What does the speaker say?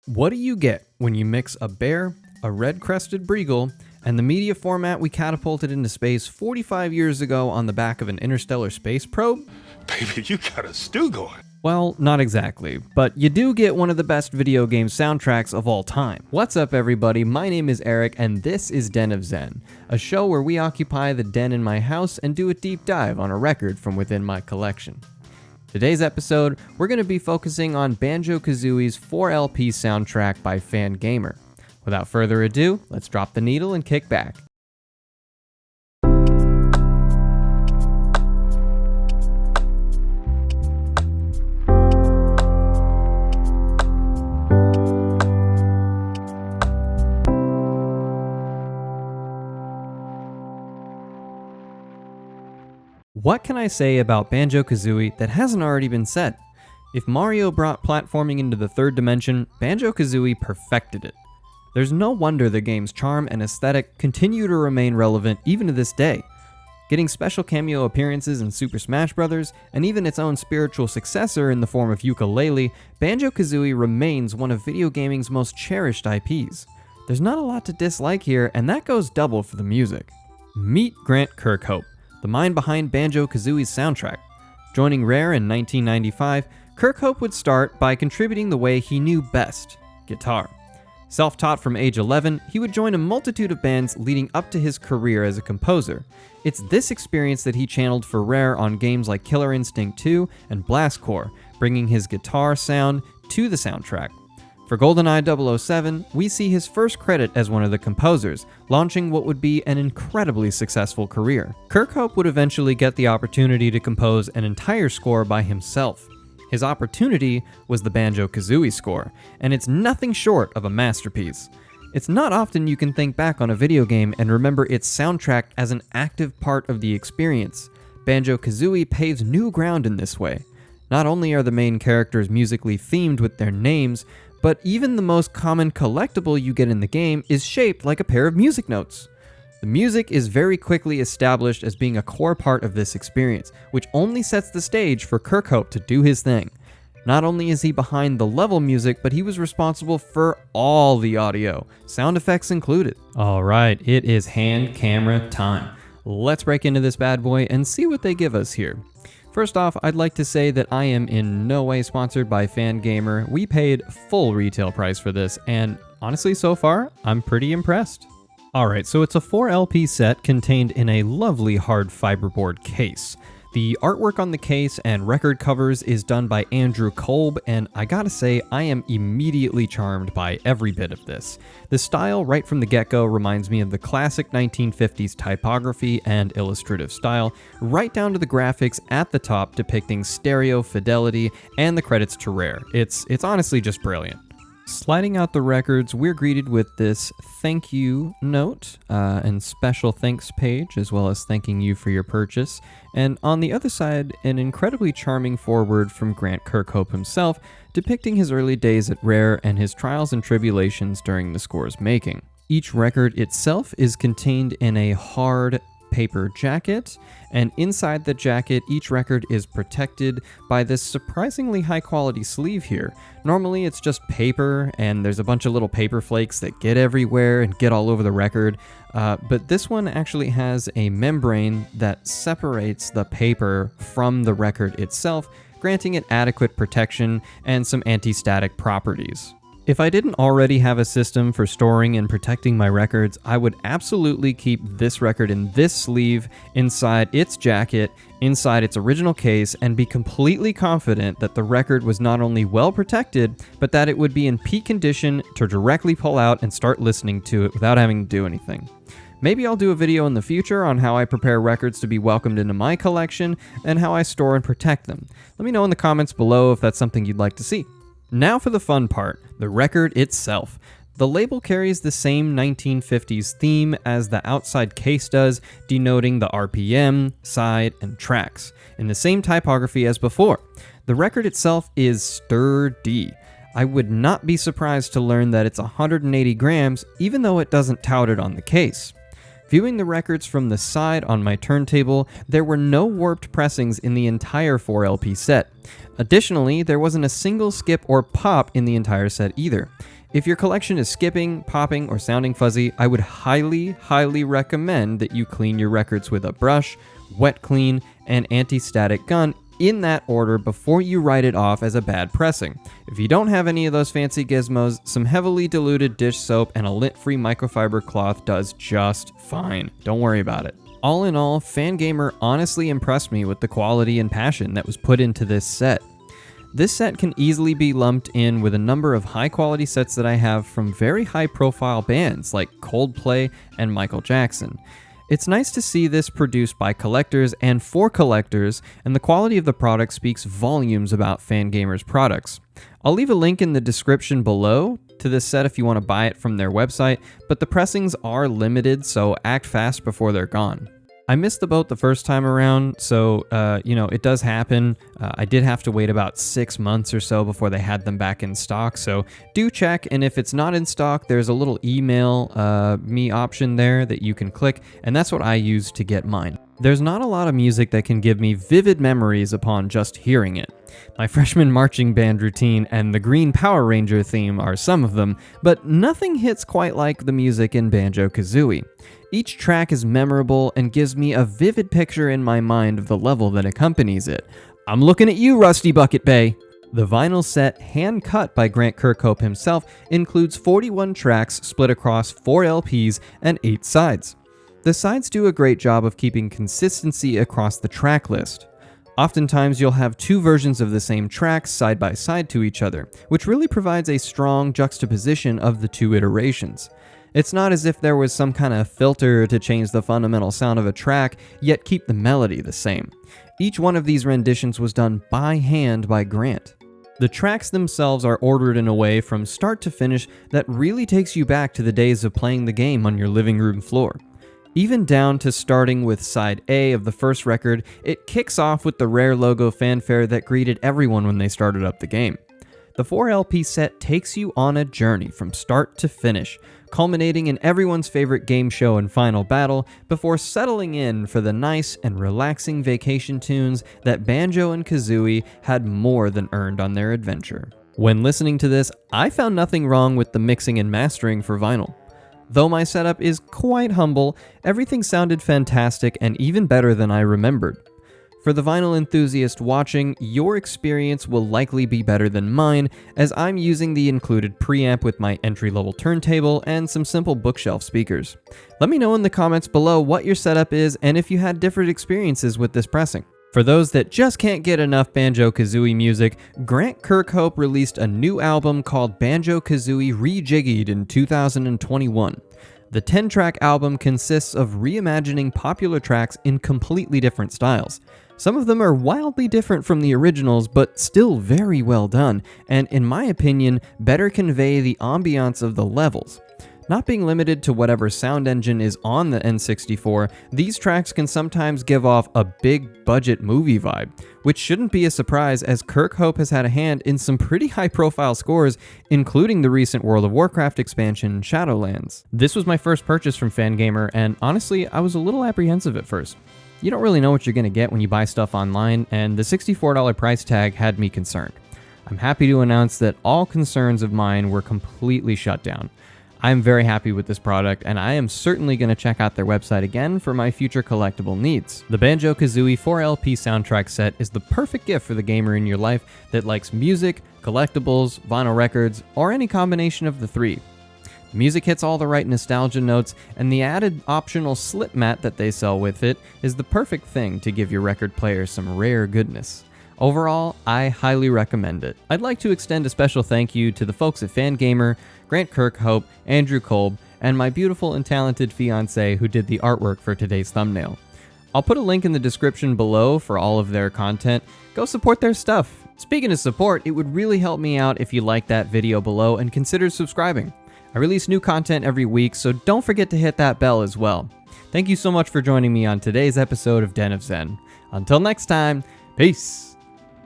What do you get when you mix a bear, a red-crested breagle, and the media format we catapulted into space 45 years ago on the back of an interstellar space probe? Baby, you got a stew going. Well, not exactly, but you do get one of the best video game soundtracks of all time. What's up everybody, my name is Eric and this is Den of Zen, a show where we occupy the den in my house and do a deep dive on a record from within my collection. Today's episode, we're going to be focusing on Banjo-Kazooie's 4LP soundtrack by Fangamer. Without further ado, let's drop the needle and kick back. What can I say about Banjo-Kazooie that hasn't already been said? If Mario brought platforming into the third dimension, Banjo-Kazooie perfected it. There's no wonder the game's charm and aesthetic continue to remain relevant even to this day. Getting special cameo appearances in Super Smash Bros., and even its own spiritual successor in the form of Yooka-Laylee, Banjo-Kazooie remains one of video gaming's most cherished IPs. There's not a lot to dislike here, and that goes double for the music. Meet Grant Kirkhope, the mind behind Banjo-Kazooie's soundtrack. Joining Rare in 1995, Kirkhope would start by contributing the way he knew best, guitar. Self-taught from age 11, he would join a multitude of bands leading up to his career as a composer. It's this experience that he channeled for Rare on games like Killer Instinct 2 and Blast Corps, bringing his guitar sound to the soundtrack. For GoldenEye 007, we see his first credit as one of the composers, launching what would be an incredibly successful career. Kirkhope would eventually get the opportunity to compose an entire score by himself. His opportunity was the Banjo-Kazooie score, and it's nothing short of a masterpiece. It's not often you can think back on a video game and remember its soundtrack as an active part of the experience. Banjo-Kazooie paves new ground in this way. Not only are the main characters musically themed with their names, but even the most common collectible you get in the game is shaped like a pair of music notes. The music is very quickly established as being a core part of this experience, which only sets the stage for Kirkhope to do his thing. Not only is he behind the level music, but he was responsible for all the audio, sound effects included. Alright, it is hand camera time. Let's break into this bad boy and see what they give us here. First off, I'd like to say that I am in no way sponsored by Fangamer. We paid full retail price for this, and honestly, so far, I'm pretty impressed. Alright, so it's a 4LP set contained in a lovely hard fiberboard case. The artwork on the case and record covers is done by Andrew Kolb, and I gotta say, I am immediately charmed by every bit of this. The style right from the get-go reminds me of the classic 1950s typography and illustrative style, right down to the graphics at the top depicting stereo fidelity and the credits to Rare. It's honestly just brilliant. Sliding out the records, we're greeted with this thank you note and special thanks page, as well as thanking you for your purchase. And on the other side, an incredibly charming foreword from Grant Kirkhope himself, depicting his early days at Rare and his trials and tribulations during the score's making. Each record itself is contained in a hard paper jacket, and inside the jacket, each record is protected by this surprisingly high quality sleeve here. Normally it's just paper, and there's a bunch of little paper flakes that get everywhere and get all over the record, but this one actually has a membrane that separates the paper from the record itself, granting it adequate protection and some anti-static properties. If I didn't already have a system for storing and protecting my records, I would absolutely keep this record in this sleeve, inside its jacket, inside its original case, and be completely confident that the record was not only well protected, but that it would be in peak condition to directly pull out and start listening to it without having to do anything. Maybe I'll do a video in the future on how I prepare records to be welcomed into my collection and how I store and protect them. Let me know in the comments below if that's something you'd like to see. Now for the fun part, the record itself. The label carries the same 1950s theme as the outside case does, denoting the RPM, side, and tracks, in the same typography as before. The record itself is sturdy. I would not be surprised to learn that it's 180 grams, even though it doesn't tout it on the case. Viewing the records from the side on my turntable, there were no warped pressings in the entire 4LP set. Additionally, there wasn't a single skip or pop in the entire set either. If your collection is skipping, popping, or sounding fuzzy, I would highly recommend that you clean your records with a brush, wet clean, and anti-static gun in that order before you write it off as a bad pressing. If you don't have any of those fancy gizmos, some heavily diluted dish soap and a lint-free microfiber cloth does just fine. Don't worry about it. All in all, Fangamer honestly impressed me with the quality and passion that was put into this set. This set can easily be lumped in with a number of high-quality sets that I have from very high-profile bands like Coldplay and Michael Jackson. It's nice to see this produced by collectors and for collectors, and the quality of the product speaks volumes about Fangamer's products. I'll leave a link in the description below to this set if you want to buy it from their website, but the pressings are limited, so act fast before they're gone. I missed the boat the first time around, so, it does happen. I did have to wait about 6 months or so before they had them back in stock, so do check, and if it's not in stock, there's a little email me option there that you can click, and that's what I use to get mine. There's not a lot of music that can give me vivid memories upon just hearing it. My freshman marching band routine and the Green Power Ranger theme are some of them, but nothing hits quite like the music in Banjo-Kazooie. Each track is memorable and gives me a vivid picture in my mind of the level that accompanies it. I'm looking at you, Rusty Bucket Bay! The vinyl set, hand-cut by Grant Kirkhope himself, includes 41 tracks split across 4 LPs and 8 sides. The sides do a great job of keeping consistency across the track list. Oftentimes you'll have 2 versions of the same tracks side by side to each other, which really provides a strong juxtaposition of the 2 iterations. It's not as if there was some kind of filter to change the fundamental sound of a track, yet keep the melody the same. Each one of these renditions was done by hand by Grant. The tracks themselves are ordered in a way from start to finish that really takes you back to the days of playing the game on your living room floor. Even down to starting with side A of the first record, it kicks off with the Rare logo fanfare that greeted everyone when they started up the game. The 4 LP set takes you on a journey from start to finish, culminating in everyone's favorite game show and final battle before settling in for the nice and relaxing vacation tunes that Banjo and Kazooie had more than earned on their adventure. When listening to this, I found nothing wrong with the mixing and mastering for vinyl. Though my setup is quite humble, everything sounded fantastic and even better than I remembered. For the vinyl enthusiast watching, your experience will likely be better than mine, as I'm using the included preamp with my entry-level turntable and some simple bookshelf speakers. Let me know in the comments below what your setup is and if you had different experiences with this pressing. For those that just can't get enough Banjo-Kazooie music, Grant Kirkhope released a new album called Banjo-Kazooie Rejiggyed in 2021. The 10-track album consists of reimagining popular tracks in completely different styles. Some of them are wildly different from the originals, but still very well done, and in my opinion, better convey the ambiance of the levels. Not being limited to whatever sound engine is on the N64, these tracks can sometimes give off a big budget movie vibe, which shouldn't be a surprise as Kirkhope has had a hand in some pretty high profile scores, including the recent World of Warcraft expansion, Shadowlands. This was my first purchase from Fangamer, and honestly, I was a little apprehensive at first. You don't really know what you're going to get when you buy stuff online, and the $64 price tag had me concerned. I'm happy to announce that all concerns of mine were completely shut down. I'm very happy with this product, and I am certainly going to check out their website again for my future collectible needs. The Banjo-Kazooie 4LP soundtrack set is the perfect gift for the gamer in your life that likes music, collectibles, vinyl records, or any combination of the 3. The music hits all the right nostalgia notes, and the added optional slip mat that they sell with it is the perfect thing to give your record player some rare goodness. Overall, I highly recommend it. I'd like to extend a special thank you to the folks at Fangamer, Grant Kirkhope, Andrew Kolb, and my beautiful and talented fiance who did the artwork for today's thumbnail. I'll put a link in the description below for all of their content. Go support their stuff. Speaking of support, it would really help me out if you liked that video below and consider subscribing. I release new content every week, so don't forget to hit that bell as well. Thank you so much for joining me on today's episode of Den of Zen. Until next time, peace!